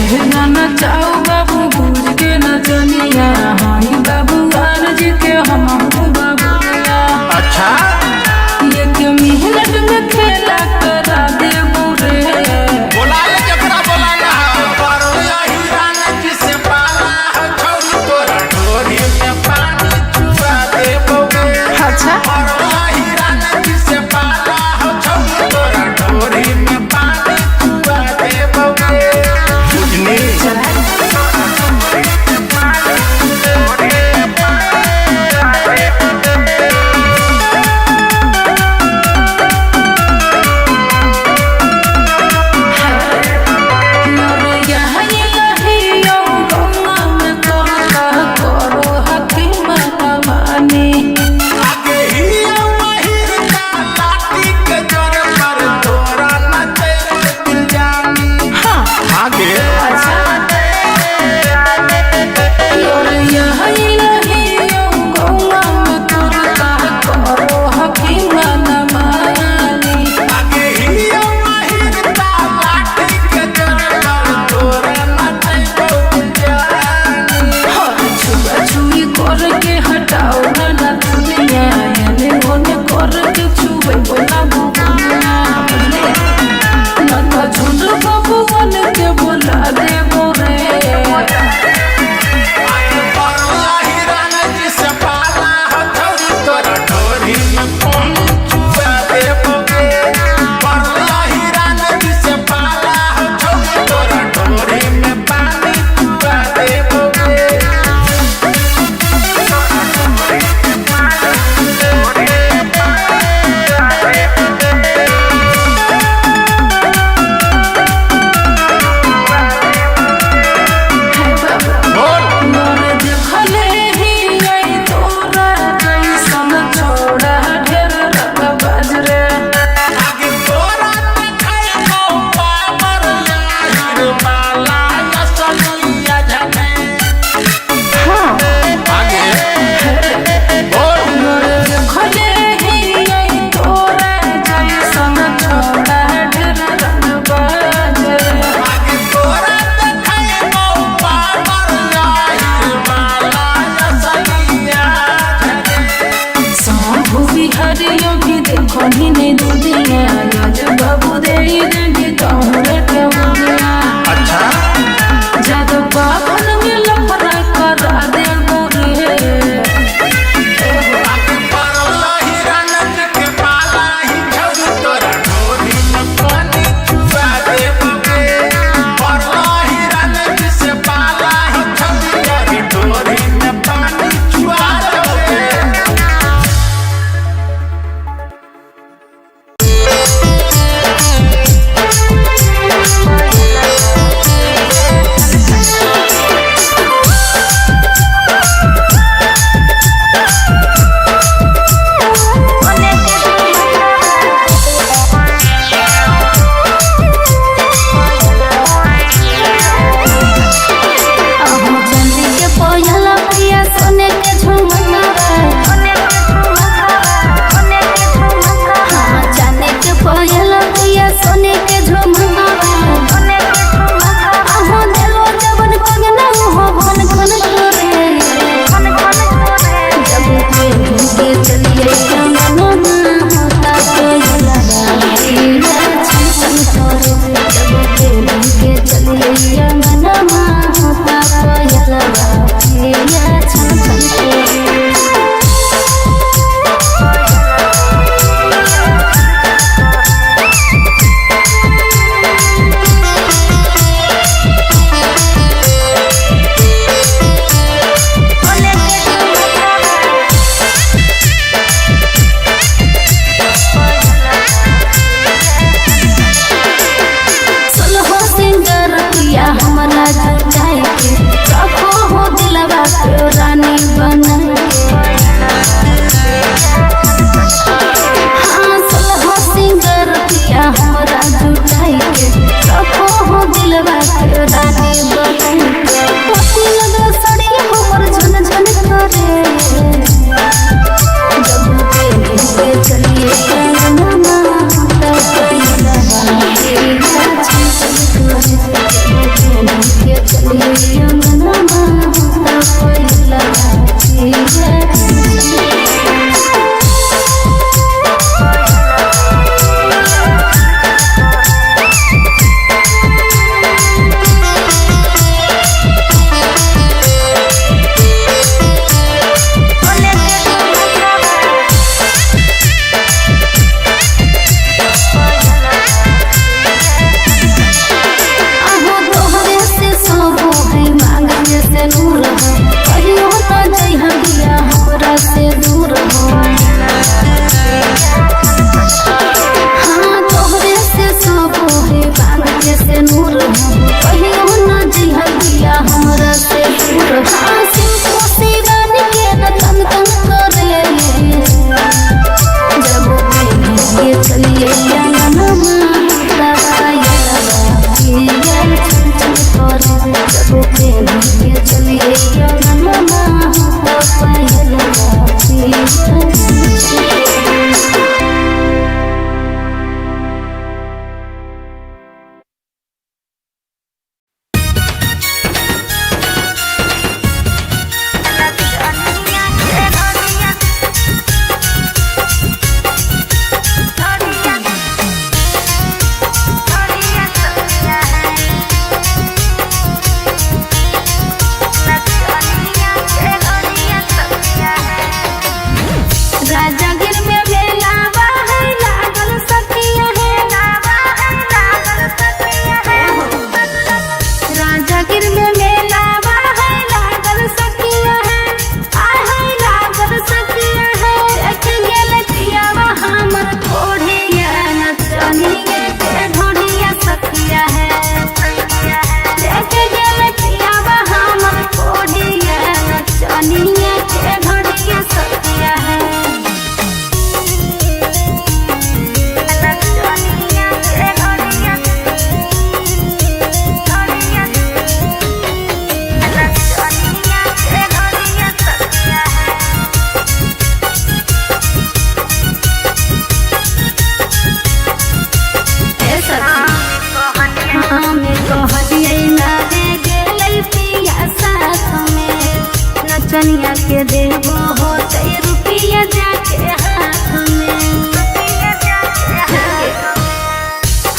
ना चाओ बाबू बुझ के न जनिया हाई बाबू आरज के हम बाबूया। अच्छा एक मिनट में खेला करा दे बुरे बोलाए जकरा बोलाना परया हिरान जिसे पाला छोरी तोरा ढोरी में पानी चुरा दे बौगे। अच्छा परया हिरान जिसे पाला छोरी तोरा ढोरी में पानी चुरा दे बौगे। बुझनी के देबो होते रुपया जाके हाथ में।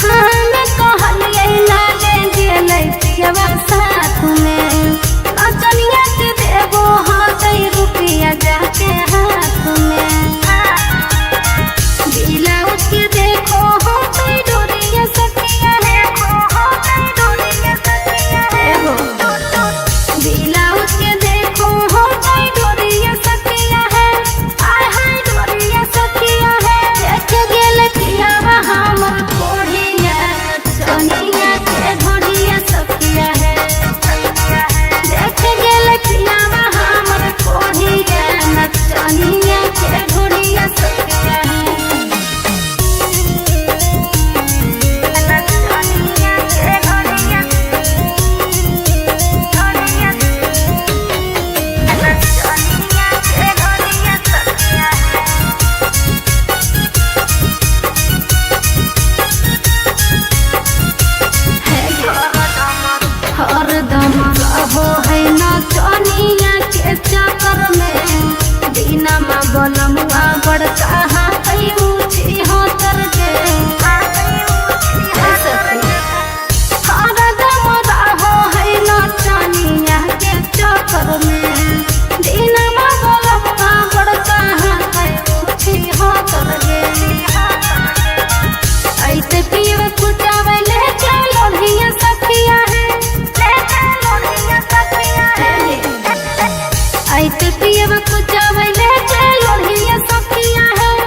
हम कहलिए लागे गेलै पियवा साथ में, नचनिया के देबो होते रुपया जाके हाथ में। ब्लाउज के देखो होते डोरिया सखिया है, होते डोरिया सखिया है हो। ब्लाउज के देखो होते डोरिया सखिया है, आय हाय डोरिया सखिया है। देख गेल पियावा हमर कोढ़िया, चनिया के ढोरिया सखिया है। देख गेल पियावा हमर कोढ़िया, चनिया के ढोरिया सखिया है। हरदम रहो है नचनिया के चक्कर में, दिनमा बलमुआ बड़का हाथी ऊँची होतर के। हरदम रहो है नचनिया के चक्कर में, दिनमा बलमुआ बड़का हाथी ऊँची होतर के। ऐसे पीव कुचावे लेके लोढ़िया सखिया है, ऐसे पियवा कुचावे लेके लोढ़िया सखिया है।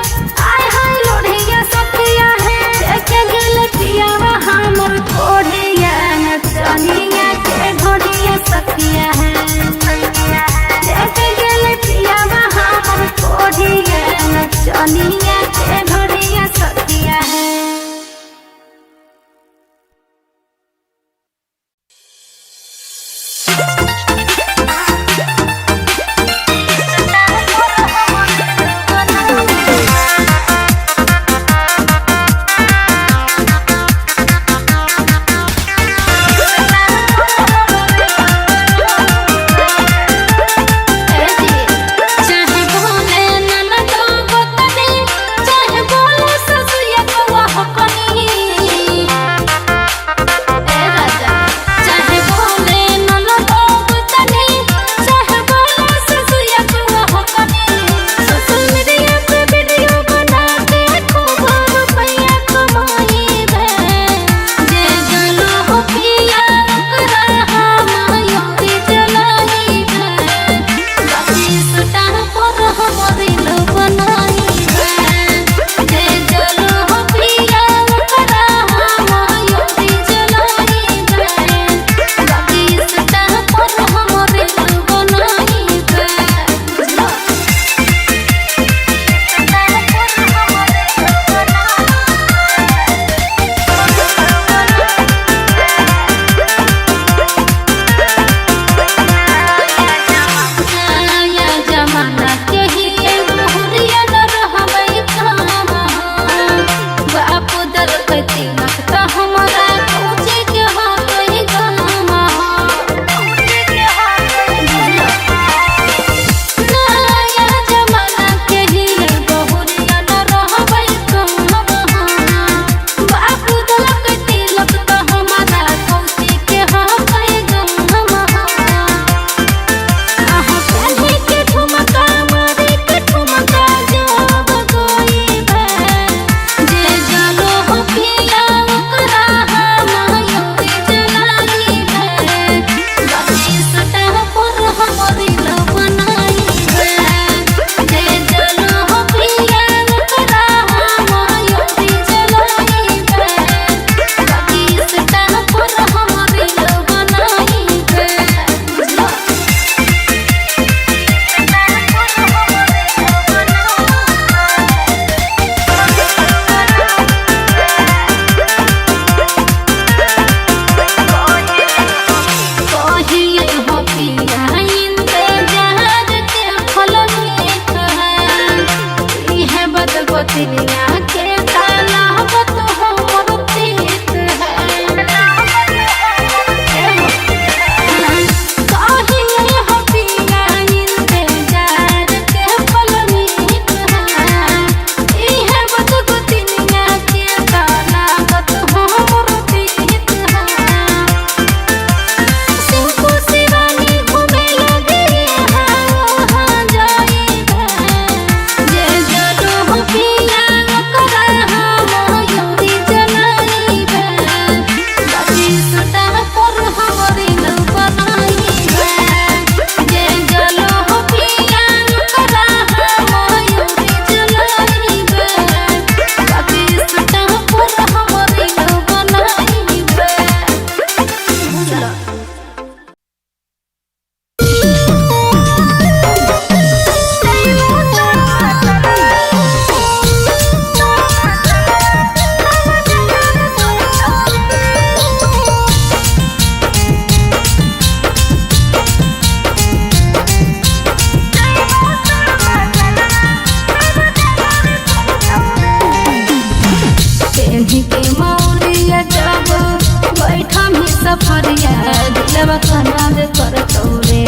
सफरिया दिलवा कनावे करतौरे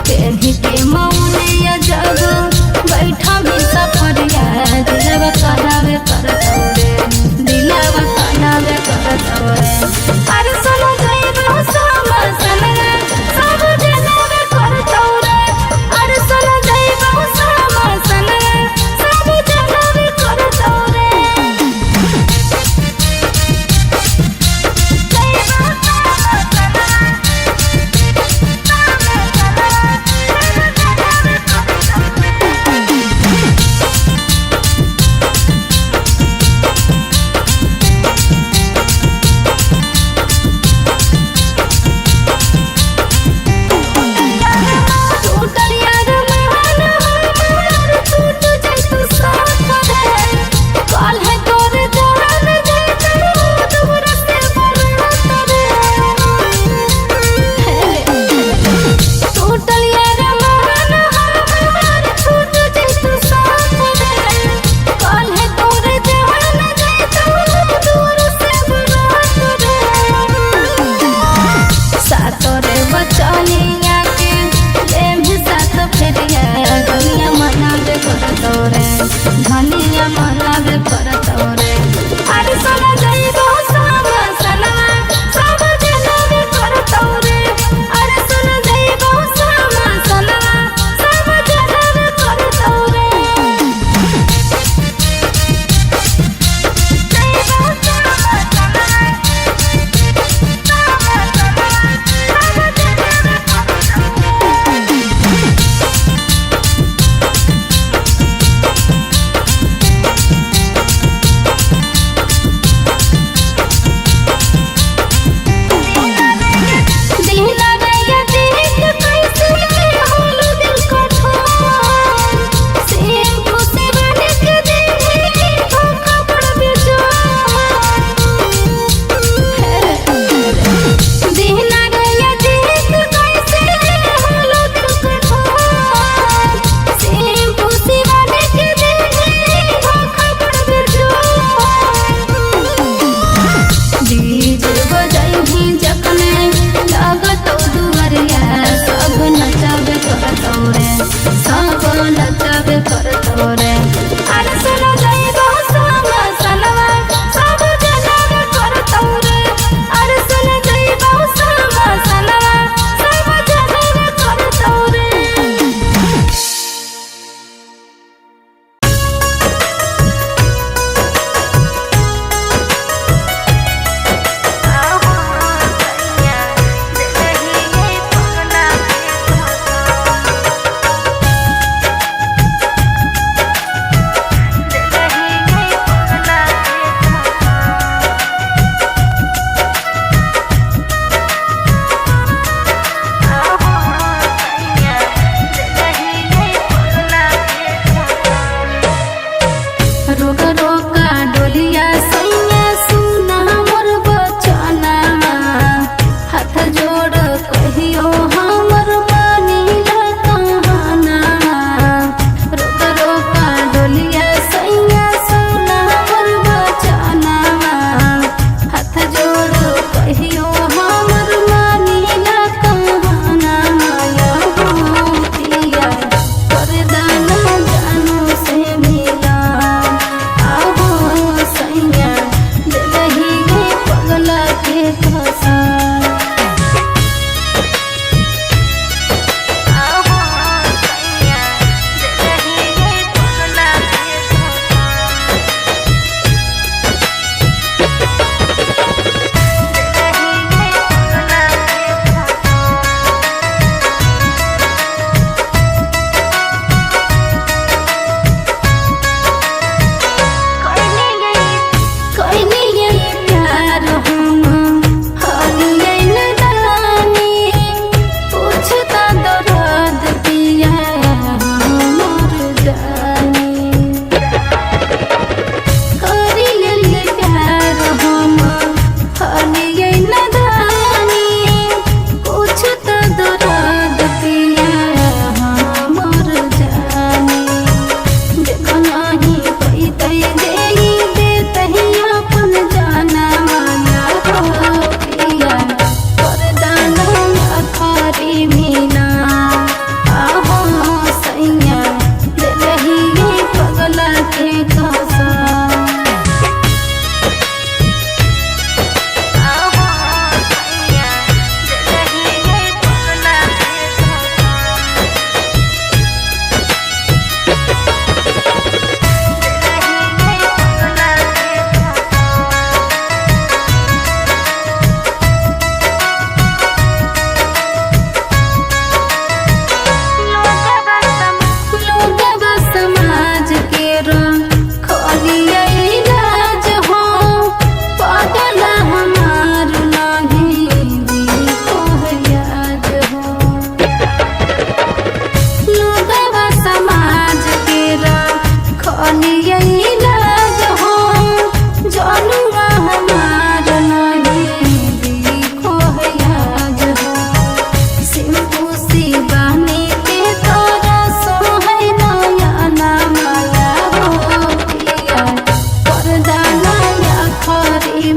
पेन्ही के मौलिया जब बैठा भी सफरिया दिलवा कनावे करतौरे दिलवा कनावे करतौरे अरे सुनो जइबो सामा सनगा सब जनावे करतौरे अरे सुनो जइबो सामा सनगा सब जनावे करतौरे जइबो सामा सनगा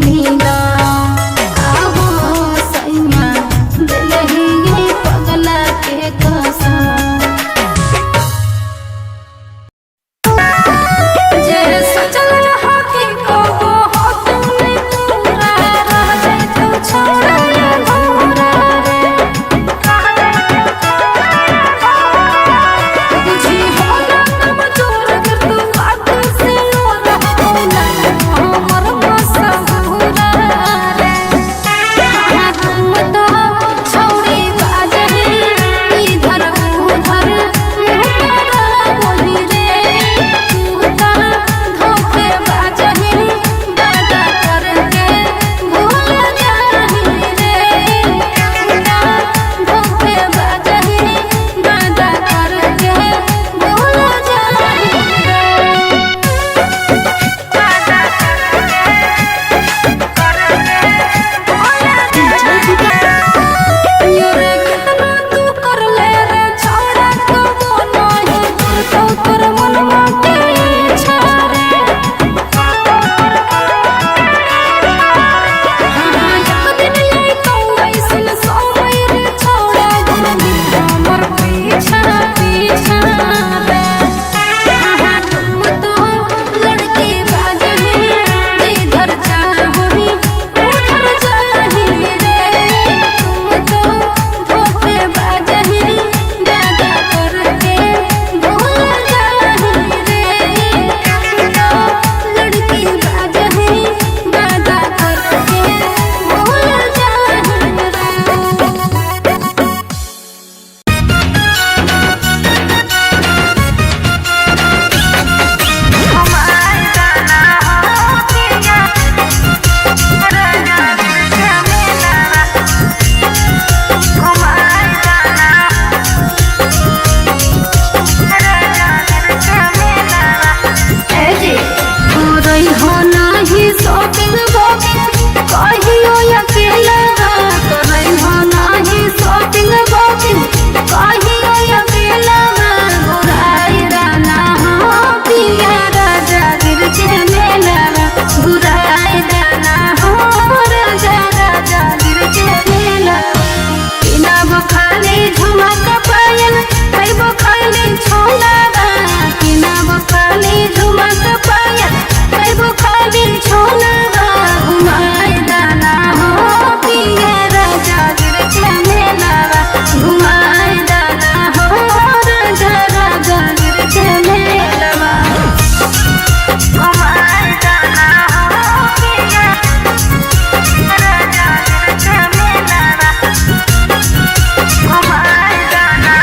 मिला आहो सैया दिलही पगला के कसम जे सचल हाथी को हो तुमने पूरा रह जाए तो छोड़ा अधूरा रे बुझी हो ना तब जोर कर तू बात से लोरा होला हमर मसहूरा रे तुम तो छोड़ी बाजही इधर उधर मुहरा बोली रे तू तो धोखे बाजही वादा करके भूल जाही रे तू तो धोखे बाजही वादा करके भूल जाही रे कितना तू कर ले रे छोड़ा तो नहीं तो तोर मनवा के इच्छा रे एक दिन ले तो ऐसन समय रे छोड़ा हमर पीछा पीछा रे तुम तो लड़की बाजही जिधर चाहोही उधर जाही रे तुम तो धोखे बाजही वादा करके भूल जाही रे तुम तो लड़की बाजही वादा करके भूल जाही रे हो नाही शॉपिंग वॉकिंग कहियो अकेला करई हो नाही शॉपिंग वॉकिंग कहियो अकेला बुराई राना हो पिया राजा गिर के मेला बुराई राना हो राजा राजा गिर के मेला बिना बखाली झुमका पायल कई बखाली छोला बिना बखाली झुमका पायल कई बखाली छोला घुमाए दाना हो पिया राजा गिर के मेला घुमाए दाना हो राजा राजा गिर के मेला घुमाए दाना हो पिया राजा गिर के मेला घुमाए दाना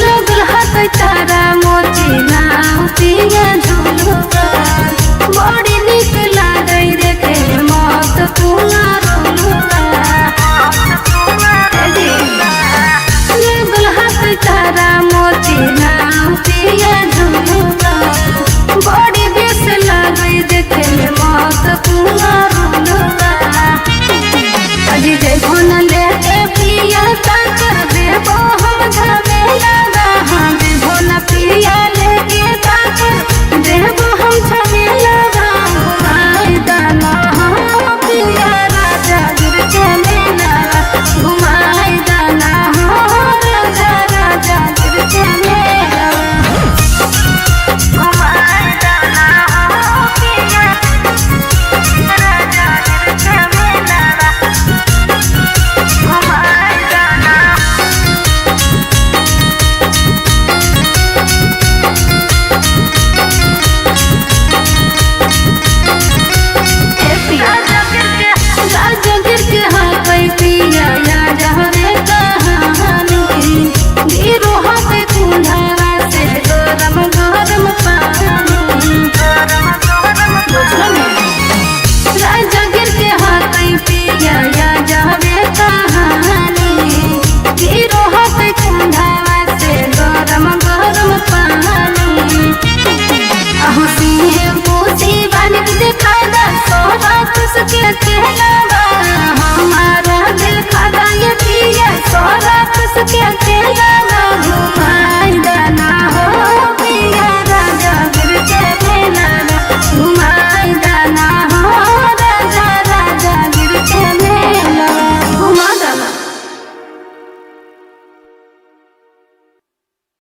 लगल है तारा मोची नाव पिया